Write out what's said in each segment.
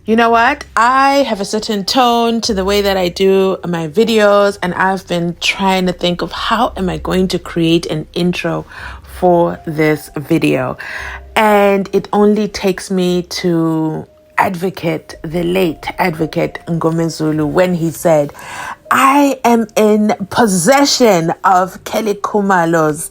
You know what? I have a certain tone to the way that I do my videos, and I've been trying to think of how am I going to create an intro for this video. And it only takes me to the late advocate Ngomezulu, when he said, I am in possession of Kelly Khumalo's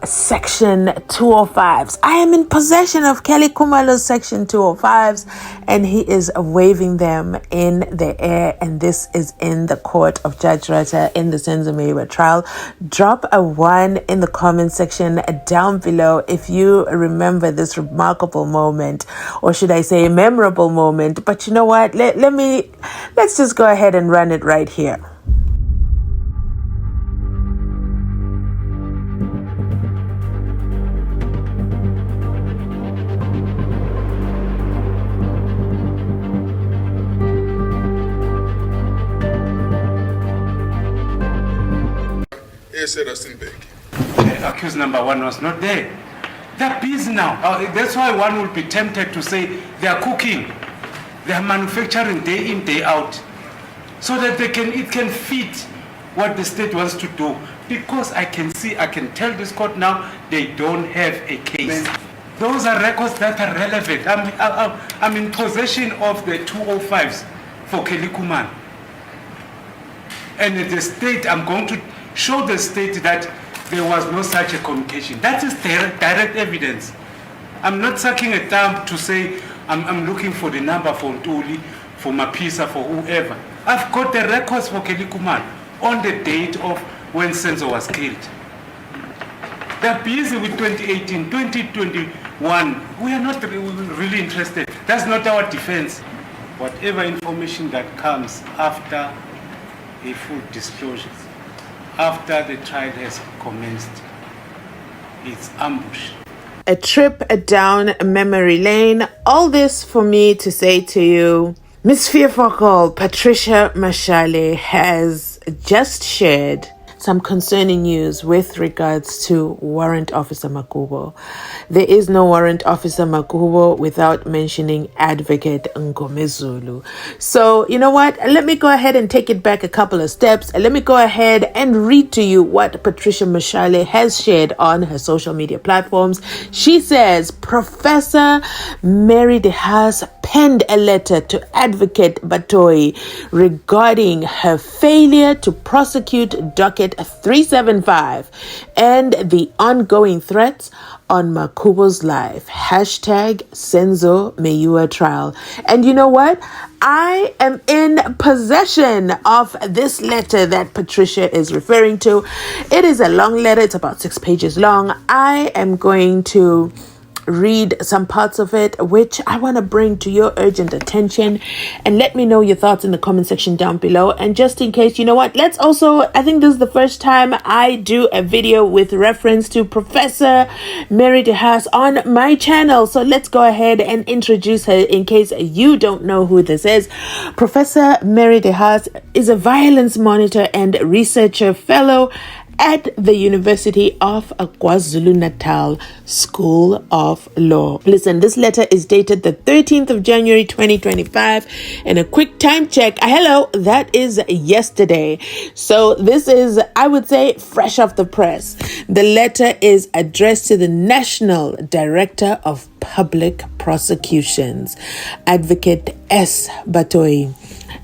section 205s. I am in possession of Kelly Khumalo's section 205s, and he is waving them in the air, and this is in the court of Judge Rata in the SENZO MEYIWA trial. Drop a 1 in the comment section down below if you remember this remarkable moment, or should I say memorable moment. But you know what, let's just go ahead and run it right here. Accused number 1 was not there. They're busy now. That's why one will be tempted to say they are cooking, they are manufacturing day in, day out, so that it can fit what the state wants to do. Because I can tell this court now, they don't have a case. Those are records that are relevant. I'm in possession of the 205s for Kelly Khumalo. And the state, I'm going to show the state that there was no such a communication. That is direct evidence. I'm not sucking a thumb to say I'm looking for the number for Ntuli, for Mapisa, for whoever. I've got the records for Kelly Khumalo on the date of when SENZO was killed. They're busy with 2018, 2021. We are not really interested. That's not our defense. Whatever information that comes after a full disclosure, after the trial has commenced, it's ambush. A trip down memory lane. All this for me to say to you, Miss Fearful Patricia Mashale has just shared some concerning news with regards to Warrant Officer Makhubo. There is no Warrant Officer Makhubo without mentioning Advocate Ngomezulu. So, you know what? Let me go ahead and take it back a couple of steps. Let me go ahead and read to you what Patricia Mashale has shared on her social media platforms. She says, Professor Mary DeHaas penned a letter to Advocate Batoyi regarding her failure to prosecute docket 375 and the ongoing threats on Makhubo's life. Hashtag SENZO MEYIWA trial. And you know what? I am in possession of this letter that Patricia is referring to. It is a long letter. It's about 6 pages long. I am going to read some parts of it, which I want to bring to your urgent attention, and let me know your thoughts in the comment section down below. And just in case, you know what, let's also, I think this is the first time I do a video with reference to Professor Mary DeHaas on my channel, so let's go ahead and introduce her in case you don't know who this is. Professor Mary DeHaas is a violence monitor and researcher fellow at the University of KwaZulu-Natal School of Law. Listen, this letter is dated the 13th of January 2025, and a quick time check. Hello, that is yesterday. So this is, I would say, fresh off the press. The letter is addressed to the National Director of Public Prosecutions, Advocate S. Batoyi.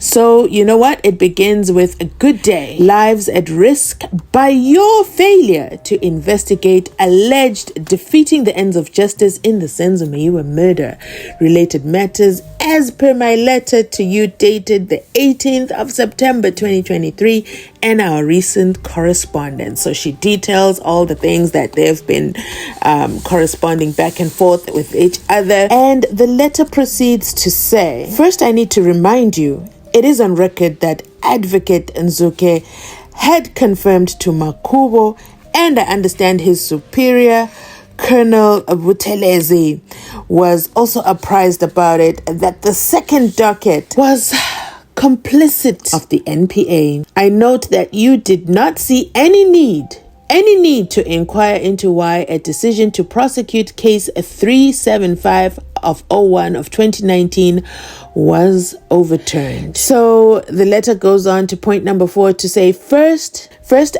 So, you know what? It begins with a good day. Lives at risk by your failure to investigate alleged defeating the ends of justice in the SENZO MEYIWA murder related matters, as per my letter to you dated the 18th of September 2023 and our recent correspondence. So she details all the things that they've been corresponding back and forth with each other. And the letter proceeds to say, first, I need to remind you, it is on record that Advocate Nzuke had confirmed to Makhubo, and I understand his superior, Colonel Buthelezi, was also apprised about it, that the second docket was complicit of the NPA. I note that you did not see any need to inquire into why a decision to prosecute case 375 of 01 of 2019 was overturned. So the letter goes on to point number 4 to say, First,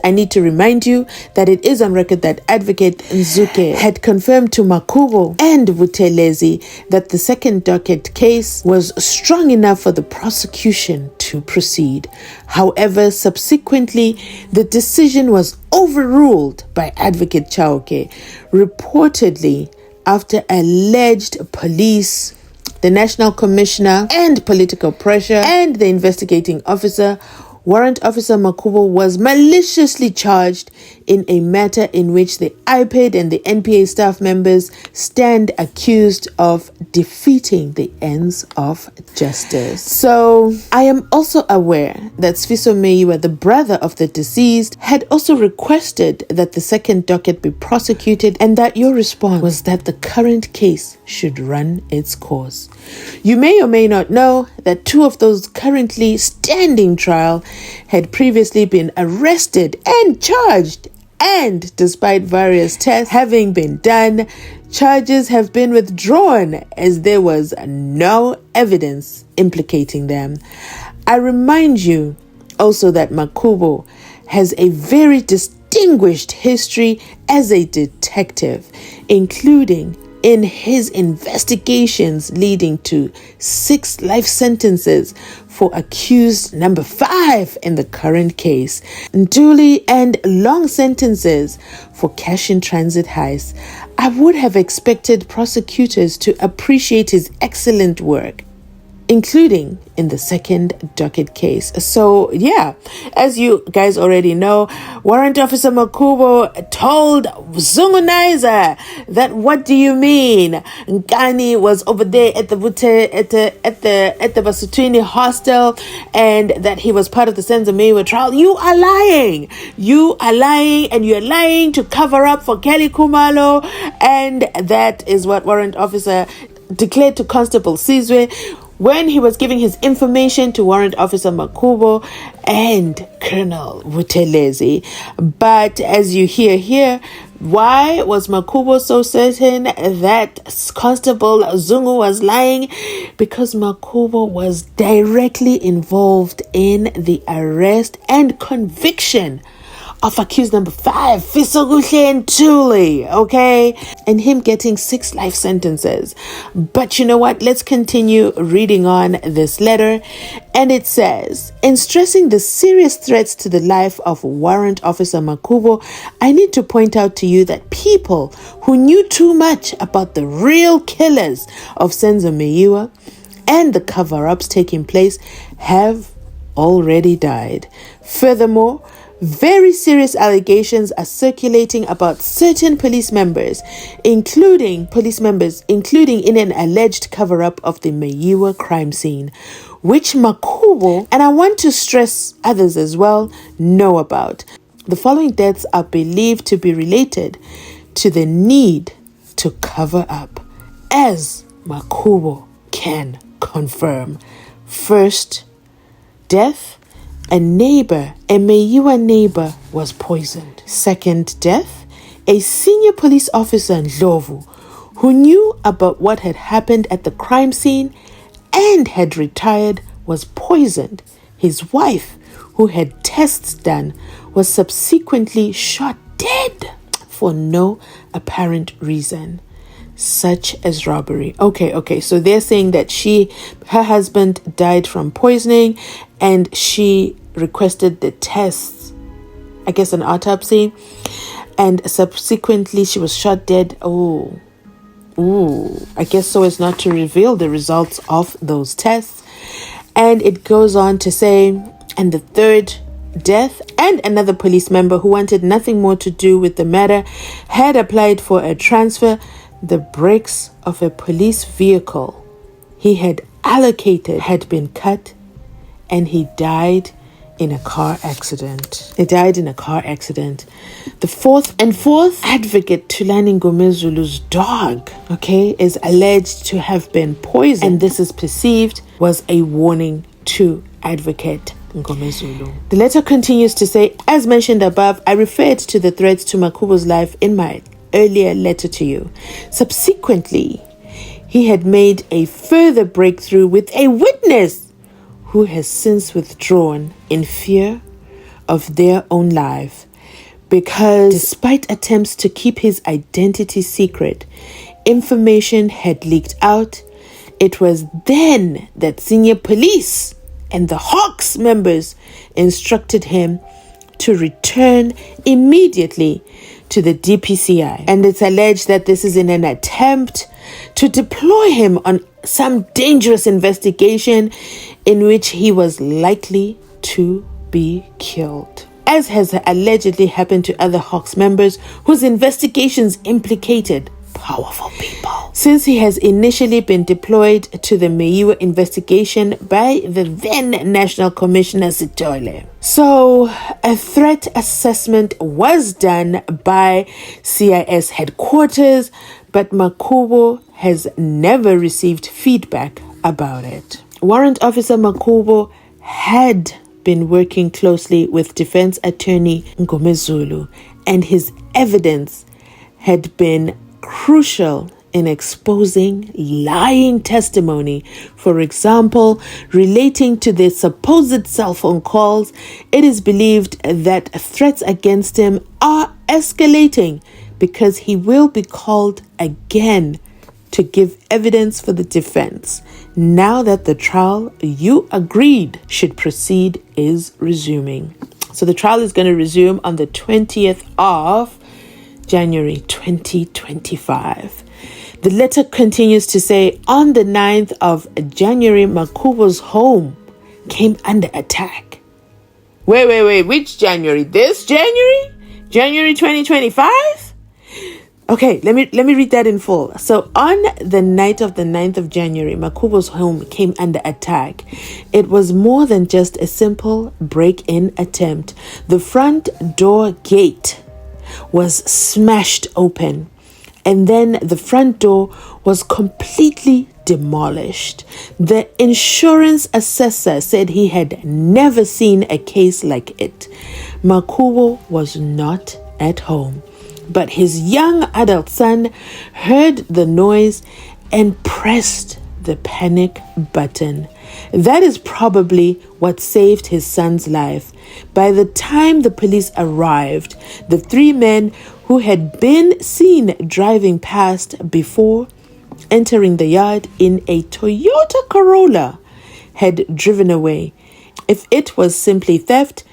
I need to remind you that it is on record that Advocate Nzuke had confirmed to Makhubo and Buthelezi that the second docket case was strong enough for the prosecution to proceed. However, subsequently, the decision was overruled by Advocate Chauke, reportedly after alleged police, the National Commissioner, and political pressure, and the investigating officer, Warrant Officer Makhubo, was maliciously charged in a matter in which the IPED and the NPA staff members stand accused of defeating the ends of justice. So, I am also aware that SENZO MEYIWA, the brother of the deceased, had also requested that the second docket be prosecuted, and that your response was that the current case should run its course. You may or may not know that 2 of those currently standing trial had previously been arrested and charged, and despite various tests having been done, charges have been withdrawn as there was no evidence implicating them. I remind you also that Makhubo has a very distinguished history as a detective, including in his investigations leading to 6 life sentences for accused number 5 in the current case, duly and long sentences for cash-in-transit heists. I would have expected prosecutors to appreciate his excellent work, including in the second docket case. So yeah, as you guys already know, Warrant Officer Makhubo told Zungunizer that, what do you mean? Nkani was over there at the Basutwini hostel, and that he was part of the SENZO MEYIWA trial. You are lying. You are lying, and you are lying to cover up for Kelly Khumalo, and that is what Warrant Officer declared to Constable Sizwe when he was giving his information to Warrant Officer Makhubo and Colonel Buthelezi. But as you hear here, why was Makhubo so certain that Constable Zungu was lying? Because Makhubo was directly involved in the arrest and conviction of accused number 5, Fisoguhle and Tuli, okay? And him getting 6 life sentences. But you know what? Let's continue reading on this letter. And it says, in stressing the serious threats to the life of Warrant Officer Makhubo, I need to point out to you that people who knew too much about the real killers of SENZO MEYIWA and the cover-ups taking place have already died. Furthermore, very serious allegations are circulating about certain police members, including in an alleged cover-up of the MEYIWA crime scene, which Makhubo, and I want to stress others as well, know about. The following deaths are believed to be related to the need to cover up, as Makhubo can confirm. First death, a MEYIWA neighbor was poisoned. Second death, a senior police officer in Ndlovu who knew about what had happened at the crime scene and had retired was poisoned. His wife, who had tests done, was subsequently shot dead for no apparent reason, such as robbery. Okay, so they're saying that her husband died from poisoning and she requested the tests, I guess an autopsy, and subsequently she was shot dead. I guess so as not to reveal the results of those tests. And it goes on to say, and the third death, and another police member who wanted nothing more to do with the matter had applied for a transfer. The brakes of a police vehicle he had allocated had been cut, and he died in a car accident. The fourth advocate, Thulani Ngomezulu's dog, is alleged to have been poisoned, and this is perceived was a warning to Advocate Ngomezulu. The letter continues to say, as mentioned above, I referred to the threats to Makhubo's life in my earlier letter to you. Subsequently, he had made a further breakthrough with a witness who has since withdrawn in fear of their own life, because despite attempts to keep his identity secret, information had leaked out. It was then that senior police and the Hawks members instructed him to return immediately to the DPCI. And it's alleged that this is in an attempt to deploy him on some dangerous investigation in which he was likely to be killed, as has allegedly happened to other Hawks members whose investigations implicated powerful people. Since he has initially been deployed to the Meyiwa investigation by the then National Commissioner Sitole. So a threat assessment was done by CIS headquarters, but Makhubo has never received feedback about it. Warrant Officer Makhubo had been working closely with Defense Attorney Ngomezulu, and his evidence had been crucial in exposing lying testimony. For example, relating to the supposed cell phone calls, it is believed that threats against him are escalating because he will be called again to give evidence for the defense now that the trial you agreed should proceed is resuming. So the trial is going to resume on the 20th of January 2025. The letter continues to say, on the 9th of January, Makhubo's home came under attack. Wait, which January? This January? January 2025? Okay, let me read that in full. So on the night of the 9th of January, Makhubo's home came under attack. It was more than just a simple break-in attempt. The front door gate was smashed open, and then the front door was completely demolished. The insurance assessor said he had never seen a case like it. Makhubo was not at home, but his young adult son heard the noise and pressed the panic button. That is probably what saved his son's life. By the time the police arrived, the three men who had been seen driving past before entering the yard in a Toyota Corolla had driven away. If it was simply theft,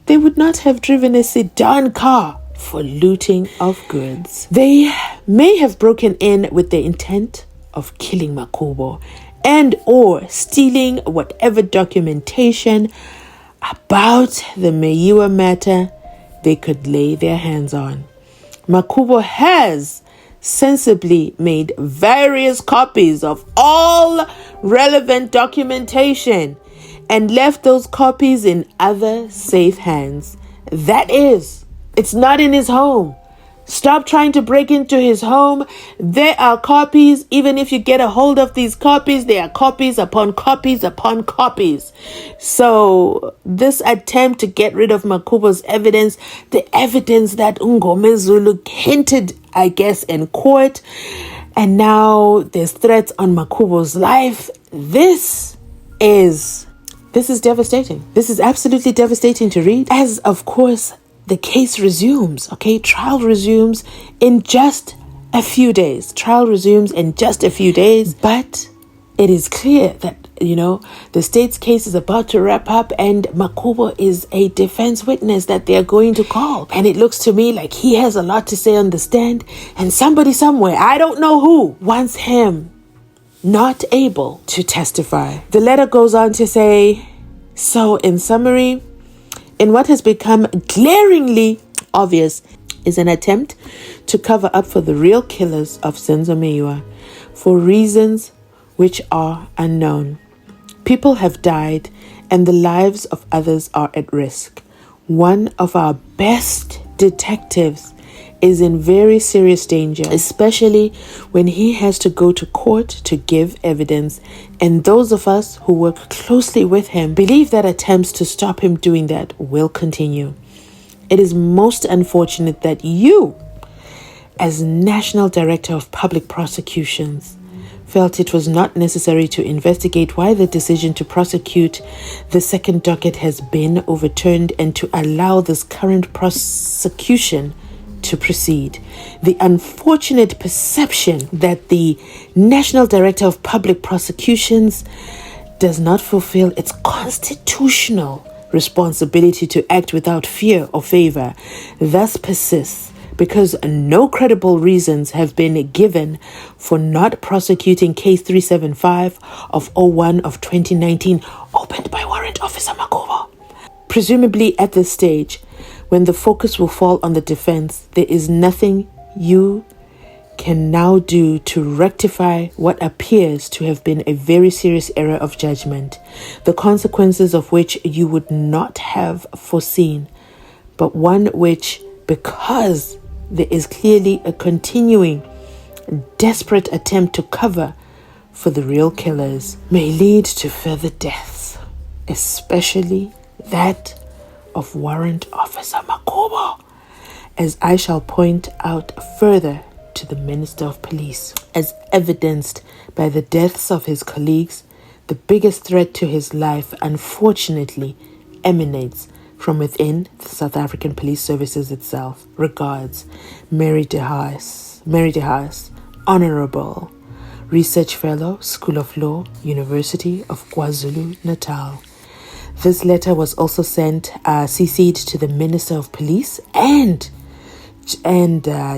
they would not have driven a sedan car for looting of goods. They may have broken in with the intent of killing Makhubo and or stealing whatever documentation about the Meyiwa matter they could lay their hands on. Makhubo has sensibly made various copies of all relevant documentation and left those copies in other safe hands. That is, it's not in his home. Stop trying to break into his home. There are copies. Even if you get a hold of these copies, there are copies upon copies upon copies. So this attempt to get rid of Makhubo's evidence, the evidence that Ngomezulu hinted, I guess, in court, and now there's threats on Makhubo's life. This is devastating. This is absolutely devastating to read, as of course the case resumes, okay? Trial resumes in just a few days. But it is clear that, the state's case is about to wrap up and Makhubo is a defense witness that they're going to call. And it looks to me like he has a lot to say on the stand, and somebody somewhere, I don't know who, wants him not able to testify. The letter goes on to say, so in summary, in what has become glaringly obvious is an attempt to cover up for the real killers of SENZO MEYIWA for reasons which are unknown. People have died and the lives of others are at risk. One of our best detectives is in very serious danger, especially when he has to go to court to give evidence, and those of us who work closely with him believe that attempts to stop him doing that will continue. It is most unfortunate that you, as National Director of Public Prosecutions, felt it was not necessary to investigate why the decision to prosecute the second docket has been overturned and to allow this current prosecution to proceed. The unfortunate perception that the National Director of Public Prosecutions does not fulfill its constitutional responsibility to act without fear or favor thus persists, because no credible reasons have been given for not prosecuting case 375 of 01 of 2019 opened by Warrant Officer Makhubo. Presumably at this stage, when the focus will fall on the defense, there is nothing you can now do to rectify what appears to have been a very serious error of judgment, the consequences of which you would not have foreseen, but one which, because there is clearly a continuing, desperate attempt to cover for the real killers, may lead to further deaths, especially that of Warrant Officer Makhubo, as I shall point out further to the Minister of Police. As evidenced by the deaths of his colleagues, the biggest threat to his life, unfortunately, emanates from within the South African Police Services itself. Regards, Mary de Haas, Honorable Research Fellow, School of Law, University of KwaZulu-Natal. This letter was also sent, CC'd to the Minister of Police and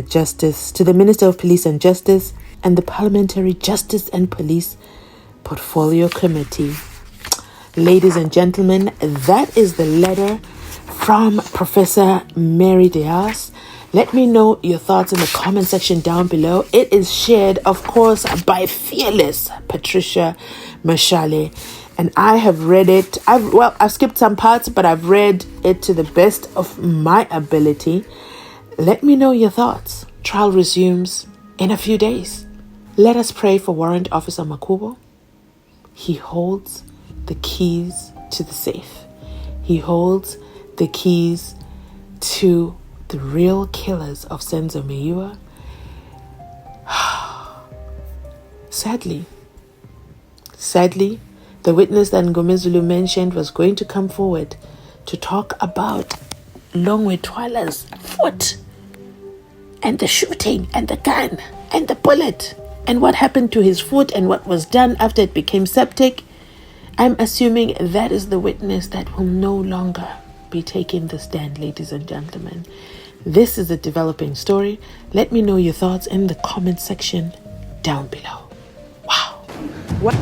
Justice, to the Minister of Police and Justice and the Parliamentary Justice and Police Portfolio Committee. Ladies and gentlemen, that is the letter from Professor Mary de Haas. Let me know your thoughts in the comment section down below. It is shared, of course, by fearless Patricia Mashale, and I have read it. I've skipped some parts, but I've read it to the best of my ability. Let me know your thoughts. Trial resumes in a few days. Let us pray for Warrant Officer Makhubo. He holds the keys to the safe. He holds the keys to the real killers of SENZO MEYIWA. Sadly, the witness that Ngomezulu mentioned was going to come forward to talk about Longwe Twala's foot and the shooting and the gun and the bullet and what happened to his foot and what was done after it became septic. I'm assuming that is the witness that will no longer be taking the stand, ladies and gentlemen. This is a developing story. Let me know your thoughts in the comment section down below. Wow. What?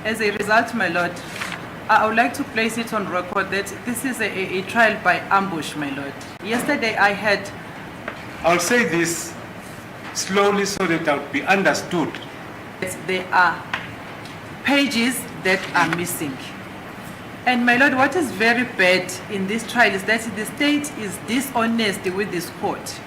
As a result, my lord, I would like to place it on record that this is a trial by ambush, my lord. Yesterday I had... I'll say this slowly so that it will be understood. There are pages that are missing. And my lord, what is very bad in this trial is that the state is dishonest with this court.